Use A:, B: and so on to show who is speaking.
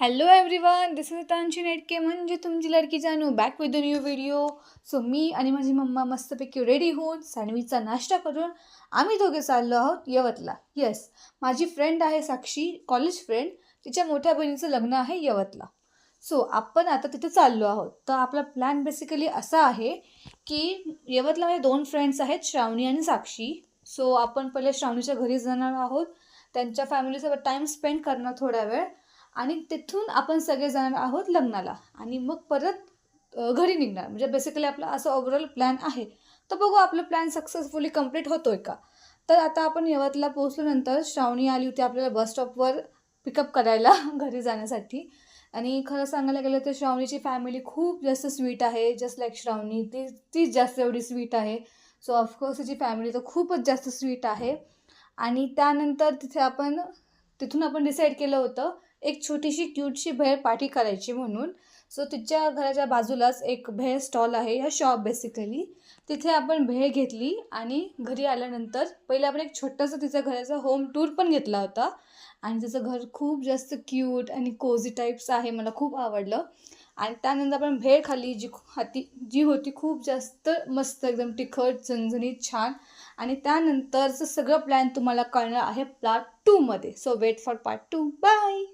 A: Hello everyone, this is Tanshi Netke म्हणजे तुमची लडकी जानू back with the new video. So मी आणि माझी मम्मा मस्तपैकी रेडी होऊन सँडविचचा नाश्ता करून आम्ही दोघे चाललो आहोत यवतला. येस, माझी फ्रेंड आहे साक्षी, कॉलेज फ्रेंड. तिच्या मोठ्या बहिणीचं लग्न आहे यवतला. सो आपण आता तिथे चाललो आहोत. तर आपला प्लॅन बेसिकली असा आहे की यवतला माझे 2 फ्रेंड्स आहेत, श्रावणी आणि साक्षी. सो आपण पहिले श्रावणीच्या घरी जाणार आहोत, त्यांच्या फॅमिलीसोबत टाईम स्पेंड करणार थोडा वेळ आणि तिथून आपण सगळे जाणार आहोत लग्नाला आणि मग परत घरी निघणार. म्हणजे बेसिकली आपला असं ओव्हरऑल प्लॅन आहे. तर बघू आपलं प्लॅन सक्सेसफुली कंप्लीट होतोय का. तर आता आपण यवतला पोहोचल्यानंतर श्रावणी आली होती आपल्याला बस स्टॉपवर पिकअप करायला घरी जाण्यासाठी. आणि खरं सांगायला गेलं तर श्रावणीची फॅमिली खूप जास्त स्वीट आहे. जस्ट लाईक श्रावणी तीच जास्त एवढी स्वीट आहे. सो ऑफकोर्स तिची फॅमिली तर खूपच जास्त स्वीट आहे. आणि त्यानंतर तिथून आपण डिसाईड केलं होतं एक छोटीशी क्यूटशी भेळ पार्टी करायची म्हणून. सो तिच्या घराच्या बाजूलाच एक भेळ स्टॉल आहे, या शॉप बेसिकली. तिथे आपण भेळ घेतली आणि घरी आल्यानंतर पहिलं आपण एक छोटंसं तिच्या घराचा होम टूर पण घेतला होता. आणि तिचं घर खूप जास्त क्यूट आणि कोझी टाईप्स आहे, मला खूप आवडलं. आणि त्यानंतर आपण भेळ खाल्ली जी होती खूप जास्त मस्त, एकदम तिखट, झणझणीत, छान. आणि त्यानंतरचं सगळं प्लॅन तुम्हाला कळणार आहे पार्ट 2मध्ये. So wait for part 2. Bye.